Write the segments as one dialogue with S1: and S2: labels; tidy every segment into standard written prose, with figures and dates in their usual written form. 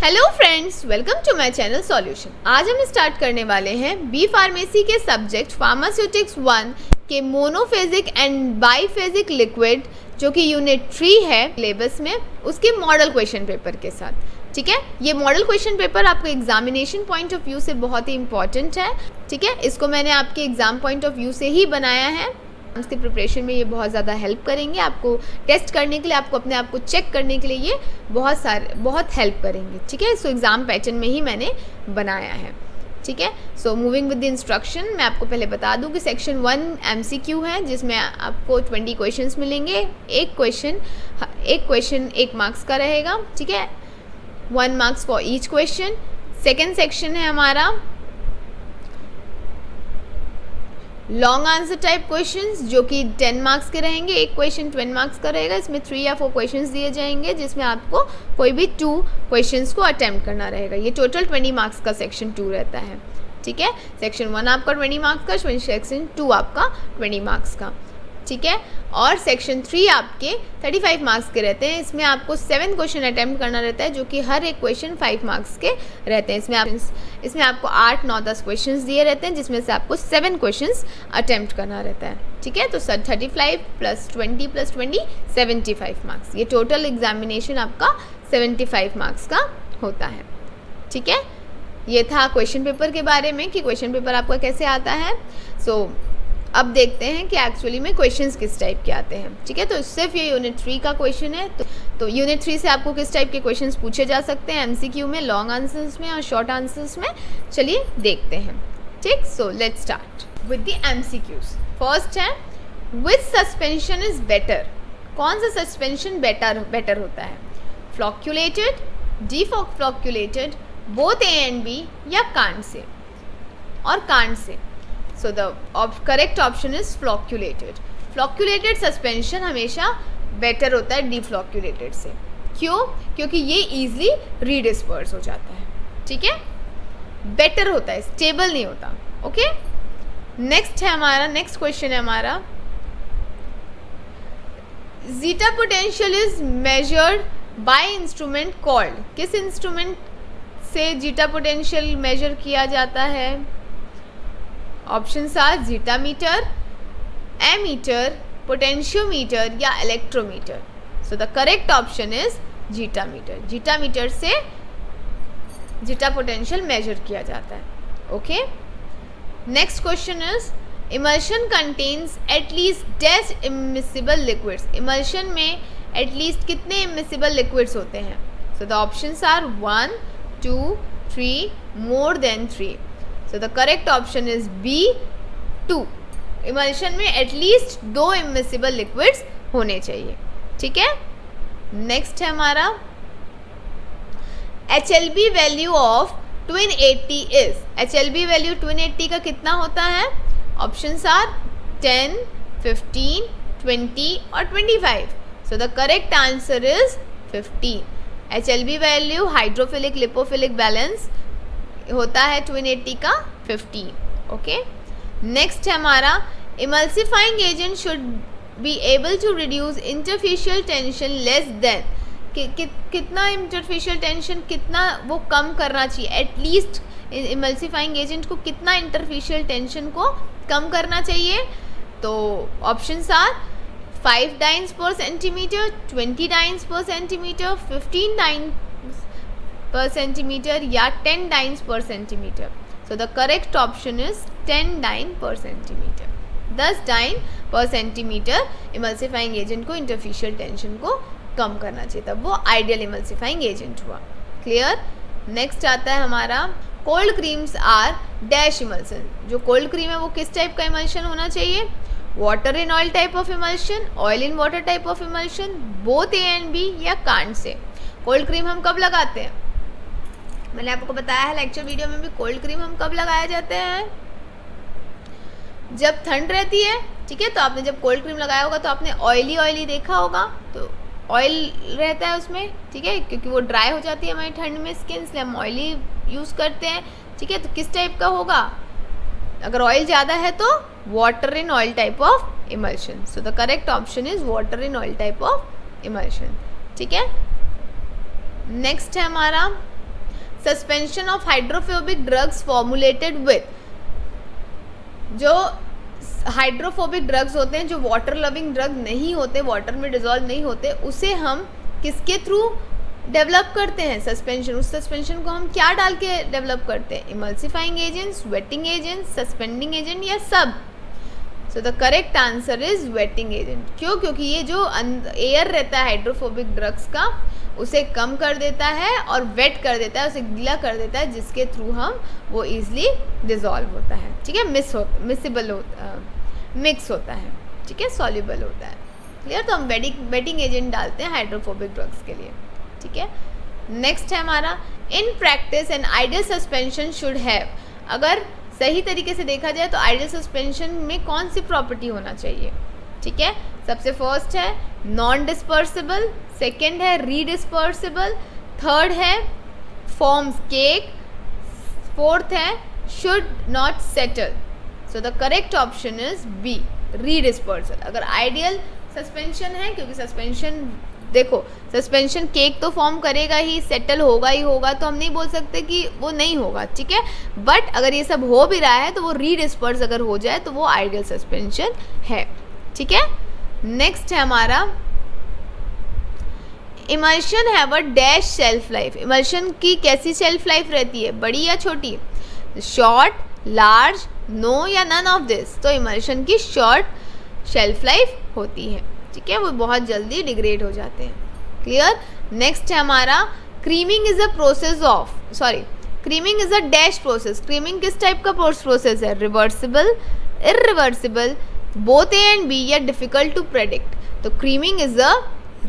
S1: Hello friends, welcome to my channel solution. आज हम start करने वाले हैं बी फार्मेसी के सब्जेक्ट फार्मास्यूटिक्स 1 के मोनोफेजिक एंड बाईफेजिक लिक्विड जो कि यूनिट 3 है सिलेबस में, उसके मॉडल क्वेश्चन पेपर के साथ। ठीक है, ये मॉडल क्वेश्चन पेपर आपको एग्जामिनेशन पॉइंट ऑफ व्यू से बहुत ही इंपॉर्टेंट है। ठीक है, इसको मैंने आपके एग्जाम पॉइंट ऑफ व्यू से ही बनाया है। इसके प्रिपरेशन में ये बहुत ज़्यादा हेल्प करेंगे, आपको टेस्ट करने के लिए, आपको अपने आप को चेक करने के लिए ये बहुत हेल्प करेंगे। ठीक है, सो एग्ज़ाम पैटर्न में ही मैंने बनाया है। ठीक है, so moving with the instruction, मैं आपको पहले बता दूं कि सेक्शन 1 MCQ है जिसमें आपको 20 क्वेश्चंस मिलेंगे। एक क्वेश्चन 1 मार्क्स का रहेगा। ठीक है, 1 marks for each question. Second section है हमारा लॉन्ग आंसर टाइप क्वेश्चंस जो कि 10 मार्क्स के रहेंगे। एक क्वेश्चन 20 मार्क्स का रहेगा। इसमें 3 या 4 क्वेश्चंस दिए जाएंगे जिसमें आपको कोई भी 2 क्वेश्चंस को अटेम्प्ट करना रहेगा। ये टोटल 20 मार्क्स का सेक्शन 2 रहता है। ठीक है, सेक्शन 1 आपका 20 मार्क्स का, सेक्शन 2 आपका 20 मार्क्स का। ठीक है, और सेक्शन 3 आपके 35 मार्क्स के रहते हैं। इसमें आपको 7 क्वेश्चन अटेम्प्ट करना रहता है जो कि हर एक क्वेश्चन 5 मार्क्स के रहते हैं। इसमें आपको 8, 9, 10 क्वेश्चंस दिए रहते हैं जिसमें से आपको 7 क्वेश्चंस अटेम्प्ट करना रहता है। ठीक है, तो 35 + 20 + 20 75 मार्क्स। ये टोटल एग्जामिनेशन आपका 75 मार्क्स का होता है। ठीक है, ये था क्वेश्चन पेपर के बारे में कि क्वेश्चन पेपर आपका कैसे आता है। अब देखते हैं कि एक्चुअली में क्वेश्चंस किस टाइप के आते हैं। ठीक है, तो सिर्फ ये यूनिट 3 का क्वेश्चन है। तो यूनिट 3 से आपको किस टाइप के क्वेश्चंस पूछे जा सकते हैं MCQ में, लॉन्ग आंसर्स में और शॉर्ट आंसर्स में, चलिए देखते हैं। ठीक, so let's start with the MCQs। First है विच सस्पेंशन इज बेटर। कौन सा सस्पेंशन बेटर होता है? Flocculated, deflocculated, both A and B, या कांट से और can't say. So the correct option is flocculated. Flocculated suspension हमेशा बेटर होता है deflocculated से। क्यों? क्योंकि ये easily redisperse हो जाता है। ठीक है, बेटर होता है, स्टेबल नहीं होता। ओके, नेक्स्ट क्वेश्चन है हमारा zeta potential is measured by instrument called. किस इंस्ट्रूमेंट से जीटा पोटेंशियल मेजर किया जाता है? Options are zeta meter, ammeter, potentiometer या electrometer. So the correct option is zeta meter. Zeta meter से जीटा पोटेंशियल मेजर किया जाता है। Okay, next question is emulsion contains at least dash immiscible liquids. Emulsion में at least कितने immiscible liquids होते हैं? So the options are 1, 2, 3, more than 3। So the correct option is B, 2। Emulsion में at least 2 immiscible liquids होने चाहिए। ठीक है, नेक्स्ट है हमारा HLB value of Tween 80 is. HLB value Tween 80 का कितना होता है? ऑप्शंस आर 10, 15, 20 और 25। सो the correct answer is 15। HLB value hydrophilic lipophilic balance होता है ट्विन 80 का 15। ओके, नेक्स्ट है हमारा emulsifying agent should be able to reduce interfacial tension less than. कितना इंटरफेशियल टेंशन, कितना वो कम करना चाहिए? एटलीस्ट इमल्सिफाइंग एजेंट को कितना इंटरफेशियल टेंशन को कम करना चाहिए? तो options are 5 dynes per centimetre, 20 dynes per centimetre, 15 dynes per centimetre या 10 dynes per centimetre. So the correct option is 10 dyne per centimetre. 10 dyne per centimetre emulsifying agent को interfacial tension को कम करना चाहिए, तब वो आइडियल इमल्सिफाइंग एजेंट हुआ। Clear? Next आता है हमारा cold creams are dash emulsion. जो कोल्ड क्रीम है वो किस टाइप का इमल्शन होना चाहिए? Water in oil type of emulsion, oil in water type of emulsion, both A and B या कांट से। कोल्ड क्रीम हम कब लगाते हैं? मैंने आपको बताया है लेक्चर वीडियो में भी, कोल्ड क्रीम हम कब लगाए जाते हैं? जब ठंड रहती है। ठीक है, तो आपने जब कोल्ड क्रीम लगाया होगा तो आपने ऑयली देखा होगा, तो ऑयल रहता है उसमें। ठीक है, क्योंकि वो ड्राई हो जाती है हमारी ठंड में स्किन, इसलिए हम ऑयली यूज़ करते हैं। ठीक है, तो किस टाइप का होगा? अगर ऑयल ज़्यादा है तो water in oil type of emulsion. So the correct option is water in oil type of emulsion. ठीक है, नेक्स्ट है हमारा suspension of hydrophobic drugs formulated with, जो हाइड्रोफोबिक ड्रग्स होते हैं, जो वाटर लविंग ड्रग नहीं होते, वाटर में डिजोल्व नहीं होते, उसे हम किसके थ्रू डेवलप करते हैं? सस्पेंशन। उस सस्पेंशन को हम क्या डाल के डेवलप करते हैं? Emulsifying agents, waiting agents, suspending agent या सब? सो the correct answer is waiting agent. क्यों? क्योंकि ये जो एयर रहता है हाइड्रोफोबिक ड्रग्स का, उसे कम कर देता है और वेट कर देता है, उसे गीला कर देता है, जिसके थ्रू हम वो ईजिली डिजॉल्व होता है, ठीक है, मिक्स होता है, ठीक है, सॉल्युबल होता है। क्लियर? तो हम वेटिंग एजेंट डालते हैं हाइड्रोफोबिक ड्रग्स के लिए, ठीक है। नेक्स्ट है हमारा, in practice an ideal suspension should have, अगर सही तरीके से देखा जाए तो आइडियल सस्पेंशन में कौन सी प्रॉपर्टी होना चाहिए? ठीक है, सबसे फर्स्ट है नॉन डिस्पर्सिबल, सेकेंड है रीडिस्पर्सिबल, थर्ड है फॉर्म्स केक, फोर्थ है should not settle. So the correct option is b, redispersal. अगर आइडियल सस्पेंशन है, क्योंकि सस्पेंशन देखो, सस्पेंशन केक तो फॉर्म करेगा ही, सेटल होगा ही होगा, तो हम नहीं बोल सकते कि वो नहीं होगा, ठीक है। बट अगर ये सब हो भी रहा है तो वो रीडिस्पर्स अगर हो जाए तो वो आइडियल सस्पेंशन है, ठीक है। नेक्स्ट है हमारा, emulsion have a dash shelf life. Emulsion की कैसी शेल्फ लाइफ रहती है, बड़ी या छोटी? शॉर्ट, लार्ज, नो या नन ऑफ दिस? तो इमल्शन की शॉर्ट शेल्फ लाइफ होती है, ठीक है, वो बहुत जल्दी डिग्रेड हो जाते हैं। क्लियर? नेक्स्ट है हमारा, creaming is a process of, creaming is a dash process. Creaming किस टाइप का प्रोसेस है? Reversible, irreversible, both A and B, या डिफिकल्ट टू प्रेडिक्ट? तो creaming is a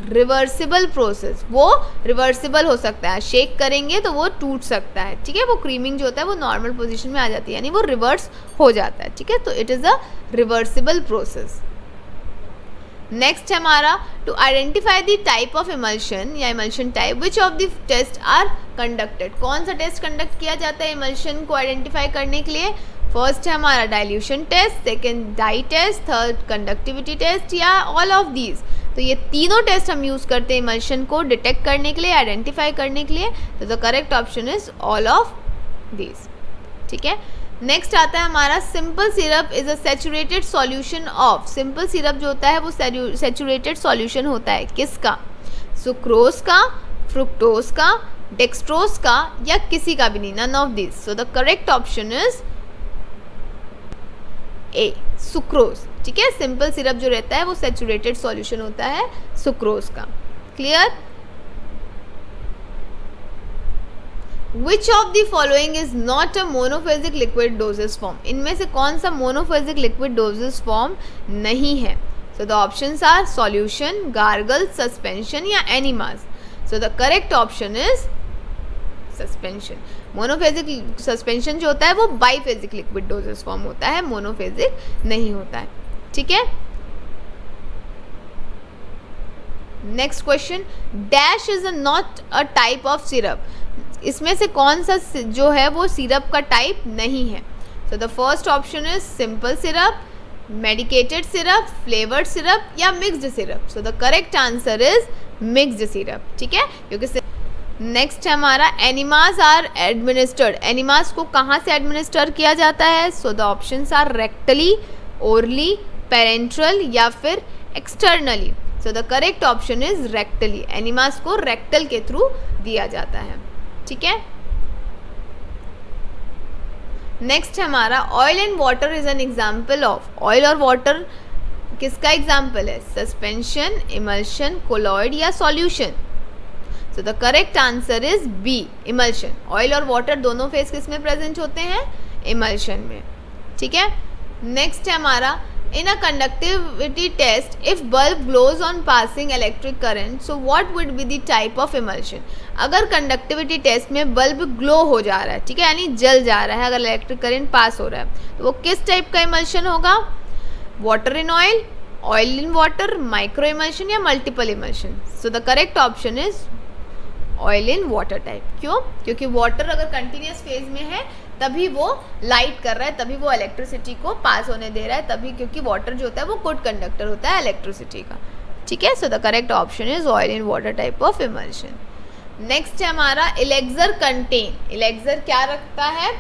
S1: reversible process, वो रिवर्सिबल हो सकता है, शेक करेंगे तो वो टूट सकता है, ठीक है। वो क्रीमिंग जो होता है वो नॉर्मल पोजीशन में आ जाती है, यानी वो रिवर्स हो जाता है, ठीक है। तो it is a reversible process. Next है हमारा, to identify the type of emulsion या emulsion type, which of the test are conducted? कौन सा टेस्ट कंडक्ट किया जाता है इमल्शन को आइडेंटिफाई करने के लिए? फर्स्ट है हमारा dilution test, second dye test, third conductivity test, या ऑल ऑफ दीज? तो ये तीनों टेस्ट हम यूज़ करते हैं इमल्शन को डिटेक्ट करने के लिए, आइडेंटिफाई करने के लिए। तो the correct option is all of these, ठीक है। नेक्स्ट आता है हमारा, simple syrup is a saturated solution of. Simple syrup जो होता है वो सैचुरेटेड सॉल्यूशन होता है किसका? सुक्रोज का, फ्रुक्टोज का, डेक्सट्रोज का, या किसी का भी नहीं, none of this. So the correct option is A, sucrose, ठीक है। सिंपल सिरप जो रहता है वो सैचुरेटेड सॉल्यूशन होता है सुक्रोज का। Clear? Which of the following is not a monophasic liquid dosage form? इनमें से कौन सा monophasic liquid dosage form नहीं है? So the options are solution, gargle, suspension या enemas. So the correct option is suspension. Monophasic suspension जो होता है वो biphasic liquid dosage form होता है, monophasic नहीं होता है, ठीक है। Next question, dash is not a type of syrup. इसमें से कौन सा जो है वो सिरप का टाइप नहीं है? So the first option is simple syrup, medicated syrup, flavoured syrup या mixed syrup. So the correct answer is mixed syrup, ठीक है, क्योंकि नेक्स्ट है हमारा, एनिमास आर एडमिनिस्टर्ड। एनिमास को कहाँ से एडमिनिस्टर किया जाता है? So the options are rectally, orally, parenteral या फिर externally. So the correct option is rectally. Enemas को रेक्टल के थ्रू दिया जाता है, ठीक है। नेक्स्ट है हमारा, oil and water is an example of. Oil और वाटर किसका एग्जाम्पल है? सस्पेंशन, इमल्शन, कोलॉइड या solution. So the correct answer is b, emulsion. Oil और वाटर दोनों फेज किस में प्रेजेंट होते हैं? इमल्शन में, ठीक है। नेक्स्ट है हमारा, in a conductivity test if bulb glows on passing electric current, so what would be the type of emulsion? अगर कंडक्टिविटी टेस्ट में बल्ब ग्लो हो जा रहा है, ठीक है, यानी जल जा रहा है, अगर इलेक्ट्रिक करंट पास हो रहा है, तो वो किस टाइप का इमल्शन होगा? Water in oil, oil in water, micro emulsion या multiple emulsion. So the correct option is oil in water type. क्यों? क्योंकि वाटर अगर कंटिन्यूस फेज में है तभी वो लाइट कर रहा है, तभी वो इलेक्ट्रिसिटी को पास होने दे रहा है, तभी, क्योंकि वाटर जो होता है वो गुड कंडक्टर होता है इलेक्ट्रिसिटी का, ठीक है। So the correct option is oil in water type of emulsion. Next है हमारा इलेक्सर कंटेन, इलेक्सर क्या रखता है,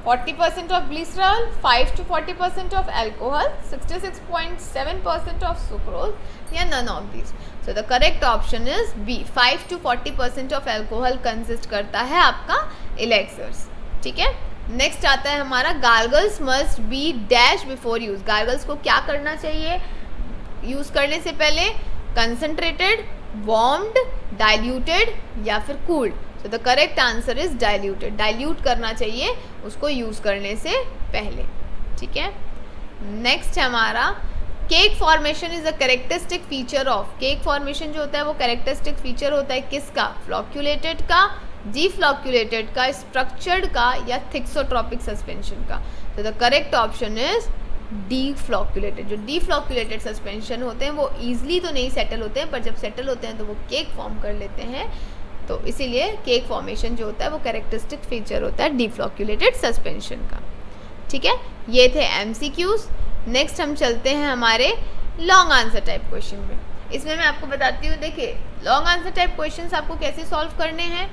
S1: 40% of glycerol, 5 to 40% of alcohol, 66.7% of sucrose या none of these. So the correct option is B, 5 to 40% of alcohol consist करता है आपका इलेक्सर्स। ठीक है, नेक्स्ट आता है हमारा gargles must be dash before use. Gargles को क्या करना चाहिए यूज करने से पहले, कंसंट्रेटेड, वार्म्ड, डाइल्यूटेड या फिर cooled. So the correct answer is diluted, dilute करना चाहिए उसको यूज करने से पहले। ठीक है, नेक्स्ट है हमारा cake formation is a characteristic feature of. Cake formation जो होता है वो कैरेक्टरिस्टिक फीचर होता है किसका, फ्लॉक्यूलेटेड का, डीफ्लॉक्यूलेटेड का, स्ट्रक्चर्ड का या थिक्सोट्रॉपिक सस्पेंशन का। तो the correct option is deflocculated. जो डीफ्लॉक्यूलेटेड सस्पेंशन होते हैं वो ईजिली तो नहीं सेटल होते हैं, पर जब सेटल होते हैं तो वो केक फॉर्म कर लेते हैं। तो इसीलिए केक फॉर्मेशन जो होता है वो कैरेक्टरिस्टिक फीचर होता है डीफ्लॉक्यूलेटेड सस्पेंशन का। ठीक है, ये थे एमसीक्यूज। नेक्स्ट हम चलते हैं हमारे लॉन्ग आंसर टाइप क्वेश्चन में। इसमें मैं आपको बताती हूँ, देखिए लॉन्ग आंसर टाइप क्वेश्चंस आपको कैसे सॉल्व करने हैं।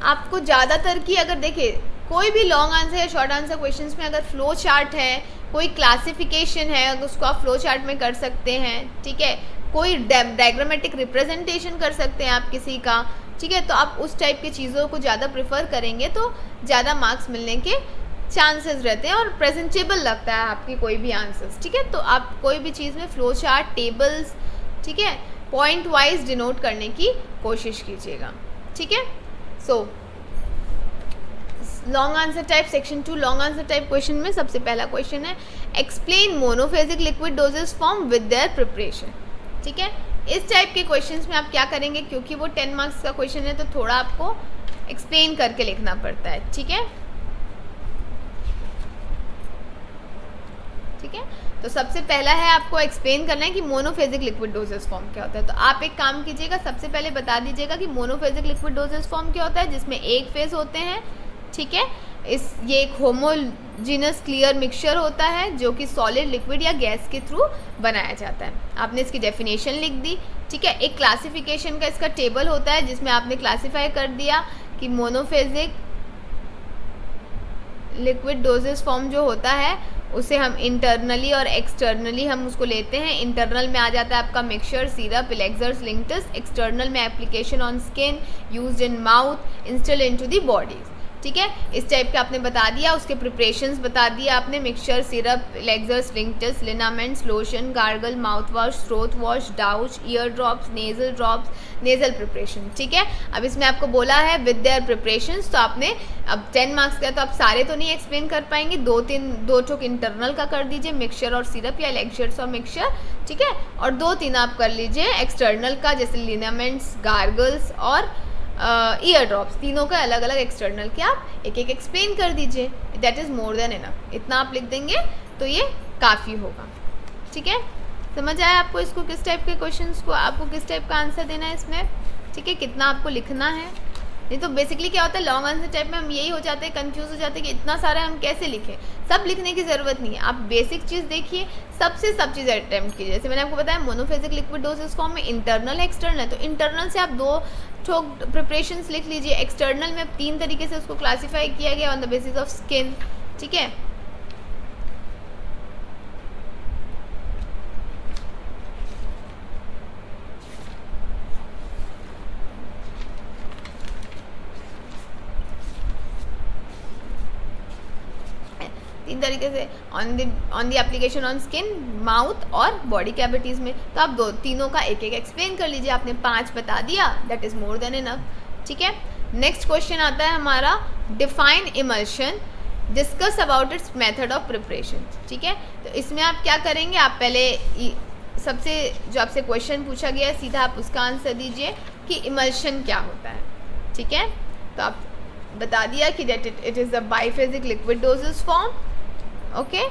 S1: आपको ज़्यादातर की अगर देखिए कोई भी लॉन्ग आंसर या शॉर्ट आंसर क्वेश्चंस में अगर फ्लो चार्ट है, कोई क्लासिफिकेशन है, अगर उसको आप फ्लो चार्ट में कर सकते हैं। ठीक है, कोई डायग्रामेटिक रिप्रेजेंटेशन कर सकते हैं आप किसी का। ठीक है, तो आप उस टाइप की चीज़ों को ज़्यादा प्रेफर करेंगे तो ज़्यादा मार्क्स मिलने के चांसेस रहते हैं और प्रेजेंटेबल लगता है आपकी कोई भी आंसर्स। ठीक है, तो आप कोई भी चीज़ में फ्लो चार्ट, टेबल्स, ठीक है, पॉइंट वाइज डिनोट करने की कोशिश कीजिएगा। ठीक है, so long answer type section 2 long answer type question में सबसे पहला क्वेश्चन है explain monophasic liquid dosage form with their preparation. ठीक है, इस टाइप के क्वेश्चंस में आप क्या करेंगे, क्योंकि वो 10 मार्क्स का क्वेश्चन है तो थोड़ा आपको एक्सप्लेन करके लिखना पड़ता है। ठीक है, ठीक है, तो सबसे पहला है आपको एक्सप्लेन करना है कि मोनोफेजिक लिक्विड डोजेस फॉर्म क्या होता है। तो आप एक काम कीजिएगा, सबसे पहले बता दीजिएगा कि मोनोफेजिक लिक्विड डोजेस फॉर्म क्या होता है, जिसमें एक फेज होते हैं। ठीक है, ये एक होमोजीनस क्लियर मिक्सचर होता है जो कि सॉलिड, लिक्विड या गैस के थ्रू बनाया जाता है। आपने इसकी डेफिनेशन लिख दी। ठीक है, एक क्लासिफिकेशन का इसका टेबल होता है जिसमें आपने क्लासीफाई कर दिया कि मोनोफेजिक लिक्विड डोजेस फॉर्म जो होता है उसे हम इंटरनली और एक्सटर्नली हम उसको लेते हैं। इंटरनल में आ जाता है आपका mixture, syrup, elixirs, linctus. External में application on skin, used in mouth, install into the body. ठीक है, इस टाइप का आपने बता दिया। उसके प्रिपरेशंस बता दिया आपने, mixture, syrup, elixirs, linctus, liniments, lotion, gargle, mouth wash, throat wash, douche, ear drops, nasal drops, nasal preparation. ठीक है, अब इसमें आपको बोला है विद देयर प्रिपरेशंस, तो आपने अब 10 मार्क्स का तो आप सारे तो नहीं एक्सप्लेन कर पाएंगे, दो ठोक इंटरनल का कर दीजिए, मिक्सचर और सिरप या इलेक्सर्स और मिक्सचर। ठीक है, और 2-3 आप कर लीजिए एक्सटर्नल का, जैसे लिनामेंट्स, गार्गल्स और ईयर ड्रॉप्स। तीनों का अलग अलग एक्सटर्नल के आप एक एक एक्सप्लेन कर दीजिए। That is more than enough. इतना आप लिख देंगे तो ये काफ़ी होगा। ठीक है, समझ आया आपको इसको, किस टाइप के क्वेश्चंस को आपको किस टाइप का आंसर देना है इसमें। ठीक है, कितना आपको लिखना है। नहीं तो बेसिकली क्या होता है लॉन्ग आंसर टाइप में हम यही हो जाते हैं, कंफ्यूज हो जाते हैं कि इतना सारा हम कैसे लिखें। सब लिखने की ज़रूरत नहीं है, आप बेसिक चीज़ देखिए, सब चीज़ अटैम्प्ट कीजिए। जैसे मैंने आपको बताया मोनोफेजिक लिक्विड डोजेस फॉर्म में इंटरनल है, एक्सटर्नल है, तो इंटरनल से आप 2 ठोक प्रिपरेशंस लिख लीजिए। एक्सटर्नल में 3 तरीके से उसको क्लासीफाई किया गया on the basis of skin. ठीक है, तीन तरीके से on the application on skin, mouth और बॉडी कैविटीज़ में। तो आप तीनों का एक एक एक्सप्लेन कर लीजिए। आपने 5 बता दिया, that is more than enough. ठीक है, नेक्स्ट क्वेश्चन आता है हमारा define emulsion, discuss about it's method of preparation. ठीक है, तो इसमें आप क्या करेंगे, आप पहले सबसे जो आपसे क्वेश्चन पूछा गया है सीधा आप उसका आंसर दीजिए कि इमल्शन क्या होता है। ठीक है, तो आप बता दिया कि that it is a biphasic liquid dosage form, okay,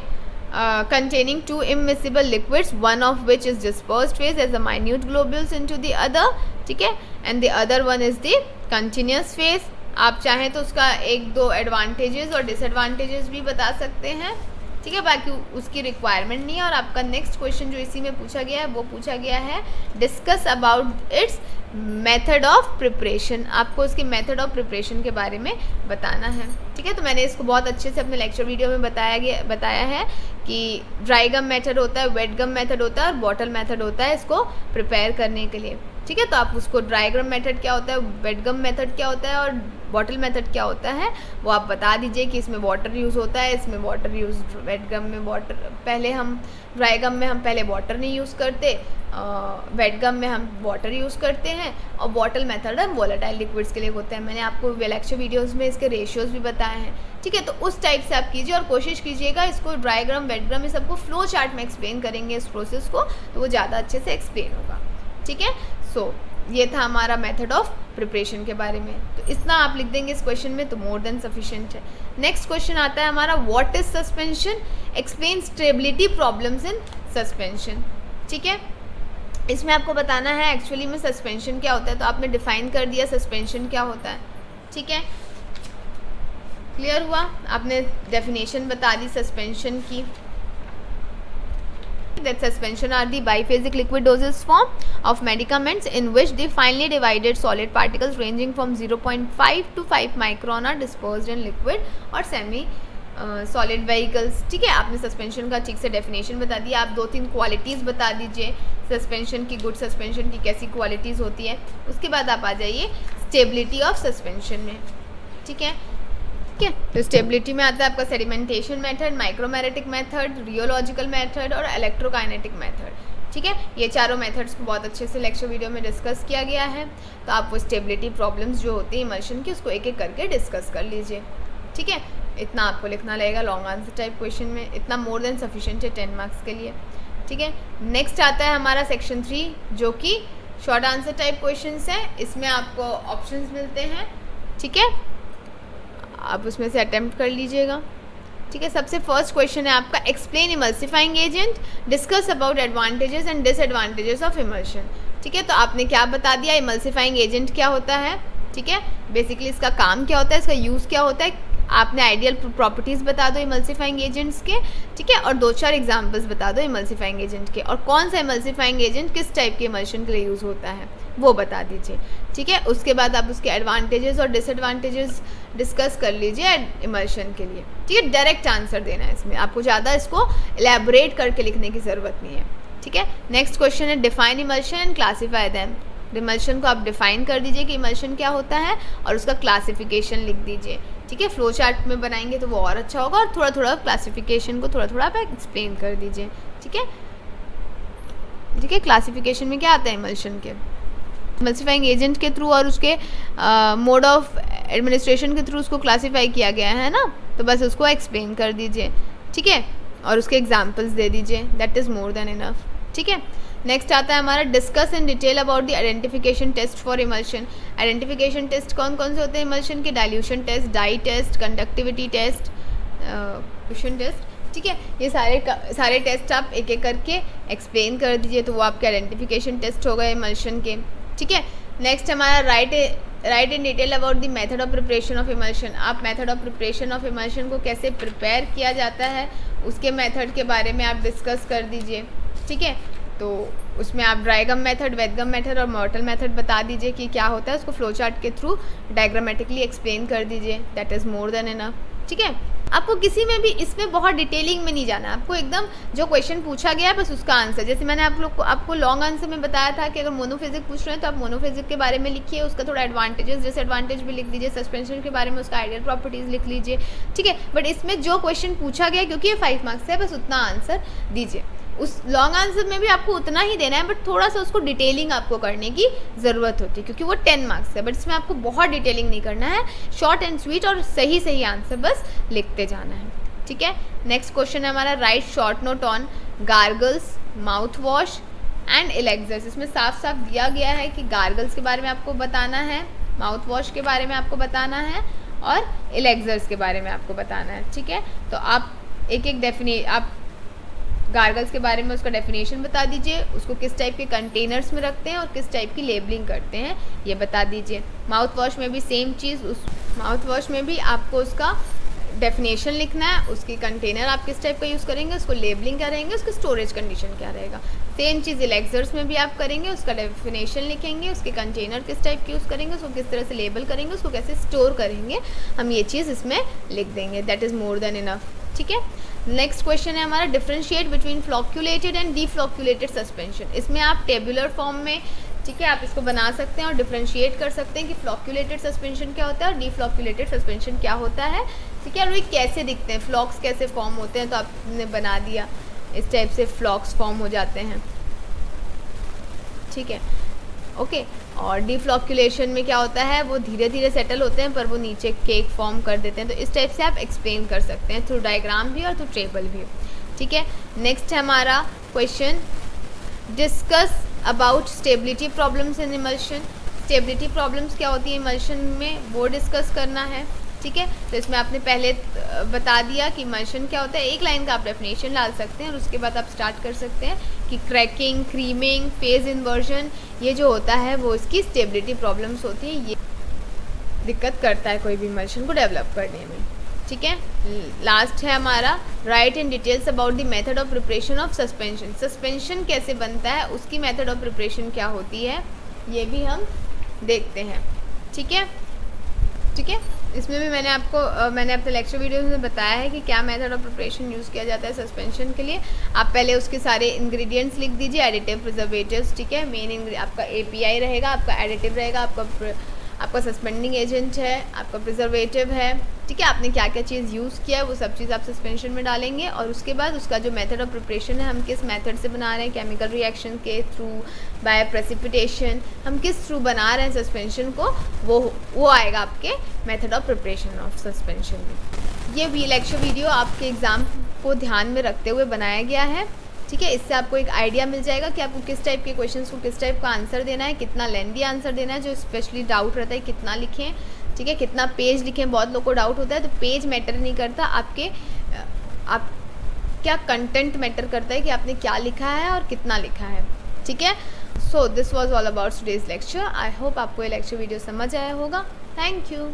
S1: containing 2 immiscible liquids, one of which is dispersed phase as a minute globules into the other. ठीक है, and the other one is the continuous phase. आप चाहें तो उसका 1-2 advantages और disadvantages भी बता सकते हैं। ठीक है, बाकी उसकी रिक्वायरमेंट नहीं है। और आपका नेक्स्ट क्वेश्चन जो इसी में पूछा गया है वो पूछा गया है discuss about it's method of preparation. आपको उसकी मेथड ऑफ प्रिपरेशन के बारे में बताना है। ठीक है, तो मैंने इसको बहुत अच्छे से अपने लेक्चर वीडियो में बताया है कि ड्राई गम मेथड होता है, वेट गम मेथड होता है और बॉटल मेथड होता है इसको प्रिपेयर करने के लिए। ठीक है, तो आप उसको ड्राई गम मेथड क्या होता है, वेट गम मेथड क्या होता है और बॉटल मेथड क्या होता है वो आप बता दीजिए कि इसमें वाटर यूज़ होता है, इसमें वाटर यूज़, वेट गम में वाटर, पहले हम ड्राई गम में हम पहले वाटर नहीं यूज़ करते, वेट गम में हम वाटर यूज़ करते हैं, और बॉटल मेथड हम वोलेटाइल लिक्विड्स के लिए होता है। मैंने आपको लेक्चर वीडियोस में इसके रेशियोज़ भी बताए हैं। ठीक है, तो उस टाइप से आप कीजिए और कोशिश कीजिएगा इसको ड्राई गम, वेट गम, ये सबको फ्लो चार्ट में एक्सप्लेन करेंगे इस प्रोसेस को, तो वो ज़्यादा अच्छे से एक्सप्लेन होगा। ठीक है, सो ये था हमारा मेथड ऑफ प्रिपरेशन के बारे में। तो इतना आप लिख देंगे इस क्वेश्चन में तो मोर देन सफिशिएंट है। नेक्स्ट क्वेश्चन आता है हमारा what is suspension, explain stability problems in suspension. ठीक है, इसमें आपको बताना है एक्चुअली में सस्पेंशन क्या होता है, तो आपने डिफाइन कर दिया सस्पेंशन क्या होता है। ठीक है, क्लियर हुआ, आपने डेफिनेशन बता दी सस्पेंशन की। That suspension are the biphasic liquid dosage form of medicaments in which the finely divided solid particles ranging from 0.5 to 5 micron are dispersed in liquid or semi solid vehicles। ठीक है, आपने suspension का ठीक से definition बता दिया। आप 2-3 qualities बता दीजिए सस्पेंशन की, गुड सस्पेंशन की कैसी क्वालिटीज़ होती है। उसके बाद आप आ जाइए स्टेबिलिटी ऑफ सस्पेंशन में। ठीक है, ठीक है, तो स्टेबिलिटी में आता है आपका sedimentation method, micromeritic method, rheological method और इलेक्ट्रोकाइनेटिक मेथड। ठीक है, ये चारों मेथड्स को बहुत अच्छे से लेक्चर वीडियो में डिस्कस किया गया है। तो आप वो स्टेबिलिटी प्रॉब्लम्स जो होती है इमल्शन की उसको एक एक करके डिस्कस कर लीजिए। ठीक है, इतना आपको लिखना रहेगा लॉन्ग आंसर टाइप क्वेश्चन में, इतना मोर देन सफिशिएंट है 10 मार्क्स के लिए। ठीक है, नेक्स्ट आता है हमारा सेक्शन 3 जो कि शॉर्ट आंसर टाइप क्वेश्चन है। इसमें आपको ऑप्शंस मिलते हैं। ठीक है, आप उसमें से अटेम्प्ट कर लीजिएगा। ठीक है, सबसे फर्स्ट क्वेश्चन है आपका explain emulsifying agent, discuss about advantages and disadvantages of emulsion. ठीक है, तो आपने क्या बता दिया, इमल्सिफाइंग एजेंट क्या होता है। ठीक है, बेसिकली इसका काम क्या होता है, इसका यूज़ क्या होता है, आपने आइडियल प्रॉपर्टीज़ बता दो इमल्सिफाइंग एजेंट्स के। ठीक है, और 2-4 एग्जांपल्स बता दो इमल्सिफाइंग एजेंट के, और कौन सा इमल्सिफाइंग एजेंट किस टाइप के इमल्शन के लिए यूज़ होता है वो बता दीजिए। ठीक है, उसके बाद आप उसके एडवांटेजेस और डिसएडवांटेजेस डिस्कस कर लीजिए इमल्शन के लिए। ठीक है, डायरेक्ट आंसर देना है इसमें, आपको ज़्यादा इसको एलैबोरेट करके लिखने की ज़रूरत नहीं है। ठीक है, नेक्स्ट क्वेश्चन है define emulsion and classify them. Emulsion को आप डिफाइन कर दीजिए कि इमल्शन क्या होता है और उसका क्लासिफिकेशन लिख दीजिए। ठीक है, फ्लो चार्ट में बनाएंगे तो वो और अच्छा होगा, और थोड़ा थोड़ा क्लासिफिकेशन को थोड़ा थोड़ा आप एक्सप्लेन कर दीजिए। ठीक है, ठीक है, क्लासिफिकेशन में क्या आता है इमल्शन के, इमल्सिफाइंग एजेंट के थ्रू और उसके मोड ऑफ एडमिनिस्ट्रेशन के थ्रू उसको क्लासीफाई किया गया है ना, तो बस उसको एक्सप्लेन कर दीजिए। ठीक है, और उसके एग्जांपल्स दे दीजिए, that is more than enough. ठीक है, नेक्स्ट आता है हमारा discuss in detail about the identification test for emulsion. Identification test कौन कौन से होते हैं इमल्शन के, dilution test, dye test, conductivity test, question test. ठीक है, ये सारे टेस्ट आप एक एक करके एक्सप्लेन कर दीजिए, तो वो आपके आइडेंटिफिकेशन टेस्ट हो गए इमल्शन के। ठीक है, नेक्स्ट हमारा write in detail about the method of preparation of emulsion. आप method of preparation of emulsion को कैसे प्रिपेयर किया जाता है उसके मेथड के बारे में आप डिस्कस कर दीजिए। ठीक है, तो उसमें आप dry gum method, wet gum method और बॉटल मेथड बता दीजिए कि क्या होता है, उसको फ्लो चार्ट के थ्रू डायग्रामेटिकली एक्सप्लेन कर दीजिए, that is more than enough. ठीक है, आपको किसी में भी इसमें बहुत डिटेलिंग में नहीं जाना, आपको एकदम जो क्वेश्चन पूछा गया है बस उसका आंसर, जैसे मैंने आपको लॉन्ग आंसर में बताया था कि अगर मोनोफिजिक पूछ रहे हैं तो आप मोनोफिजिक के बारे में लिखिए, उसका थोड़ा एडवांटेजेस डिसएडवांटेज भी लिख दीजिए, सस्पेंशन के बारे में उसका आइडियल प्रॉपर्टीज़ लिख लीजिए। ठीक है, बट इसमें जो क्वेश्चन पूछा गया क्योंकि ये 5 मार्क्स है, बस उतना आंसर दीजिए। उस लॉन्ग आंसर में भी आपको उतना ही देना है, बट थोड़ा सा उसको डिटेलिंग आपको करने की ज़रूरत होती है क्योंकि वो 10 मार्क्स है, बट इसमें आपको बहुत डिटेलिंग नहीं करना है, शॉर्ट एंड स्वीट और सही सही आंसर बस लिखते जाना है। ठीक है, नेक्स्ट क्वेश्चन है हमारा write short note on gargles, mouth wash and elixirs. इसमें साफ साफ दिया गया है कि गार्गल्स के बारे में आपको बताना है, माउथ वॉश के बारे में आपको बताना है और एलेक्सर्स के बारे में आपको बताना है। ठीक है, तो आप एक आप गार्गल्स के बारे में उसका डेफिनेशन बता दीजिए, उसको किस टाइप के कंटेनर्स में रखते हैं और किस टाइप की लेबलिंग करते हैं ये बता दीजिए। माउथ वॉश में भी सेम चीज़, उस माउथ वॉश में भी आपको उसका डेफिनेशन लिखना है, उसकी कंटेनर आप किस टाइप का यूज़ करेंगे, उसको लेबलिंग क्या रहेंगे, उसका स्टोरेज कंडीशन क्या रहेगा। सेम चीज़ एलेक्सर्स में भी आप करेंगे, उसका डेफिनेशन लिखेंगे, उसके कंटेनर किस टाइप के यूज़ करेंगे, उसको किस तरह से लेबल करेंगे, उसको कैसे स्टोर करेंगे, हम ये चीज़ इसमें लिख देंगे। That is more than enough. ठीक है, नेक्स्ट क्वेश्चन है हमारा differentiate between flocculated and deflocculated suspension. इसमें आप टेबुलर फॉर्म में, ठीक है, आप इसको बना सकते हैं और डिफरेंशिएट कर सकते हैं कि फ्लॉक्यूलेटेड सस्पेंशन क्या होता है और डीफ्लॉक्यूलेटेड सस्पेंशन क्या होता है। ठीक है, और ये कैसे दिखते हैं, फ्लॉक्स कैसे फॉर्म होते हैं, तो आपने बना दिया, इस टाइप से फ्लॉक्स फॉर्म हो जाते हैं। ठीक है, ओके। और डीफ्लॉक्यूलेशन में क्या होता है, वो धीरे धीरे सेटल होते हैं पर वो नीचे केक फॉर्म कर देते हैं। तो इस टाइप से आप एक्सप्लेन कर सकते हैं थ्रू डायग्राम भी और थ्रू टेबल भी। ठीक है, नेक्स्ट है हमारा question discuss about stability problems in emulsion. Stability problems क्या होती है इमल्शन में, वो डिस्कस करना है। ठीक है, तो इसमें आपने पहले बता दिया कि इमल्शन क्या होता है, एक लाइन का आप डेफिनेशन डाल सकते हैं और उसके बाद आप स्टार्ट कर सकते हैं कि क्रैकिंग, क्रीमिंग, फेज इन्वर्जन, ये जो होता है वो इसकी स्टेबिलिटी प्रॉब्लम्स होती है, ये दिक्कत करता है कोई भी इमल्शन को डेवलप करने में। ठीक है, लास्ट है हमारा write in details about the method of preparation of suspension. Suspension कैसे बनता है, उसकी मेथड ऑफ प्रिपरेशन क्या होती है, ये भी हम देखते हैं। ठीक है, ठीक है, इसमें भी मैंने अपने लेक्चर वीडियोस में बताया है कि क्या मेथड ऑफ प्रिपरेशन यूज़ किया जाता है सस्पेंशन के लिए। आप पहले उसके सारे इंग्रेडिएंट्स लिख दीजिए, एडिटिव, प्रिजर्वेटिव्स। ठीक है, मेन आपका API रहेगा, आपका एडिटिव रहेगा, आपका सस्पेंडिंग एजेंट है, आपका प्रिजर्वेटिव है। ठीक है, आपने क्या क्या चीज़ यूज़ किया है वो सब चीज़ आप सस्पेंशन में डालेंगे और उसके बाद उसका जो मेथड ऑफ प्रिपरेशन है, हम किस मेथड से बना रहे हैं, केमिकल रिएक्शन के थ्रू, बाय प्रेसिपिटेशन, हम किस थ्रू बना रहे हैं सस्पेंशन को, वो आएगा आपके method of preparation of suspension में। ये भी लेक्चर वीडियो आपके एग्ज़ाम को ध्यान में रखते हुए बनाया गया है। ठीक है, इससे आपको एक आइडिया मिल जाएगा कि आपको किस टाइप के क्वेश्चंस को किस टाइप का आंसर देना है, कितना लेंदी आंसर देना है, जो स्पेशली डाउट रहता है कितना लिखें। ठीक है, कितना पेज लिखें, बहुत लोगों को डाउट होता है, तो पेज मैटर नहीं करता, आप क्या कंटेंट मैटर करता है कि आपने क्या लिखा है और कितना लिखा है। ठीक है, so this was all about today's lecture. I hope आपको ये लेक्चर वीडियो समझ आया होगा। Thank you.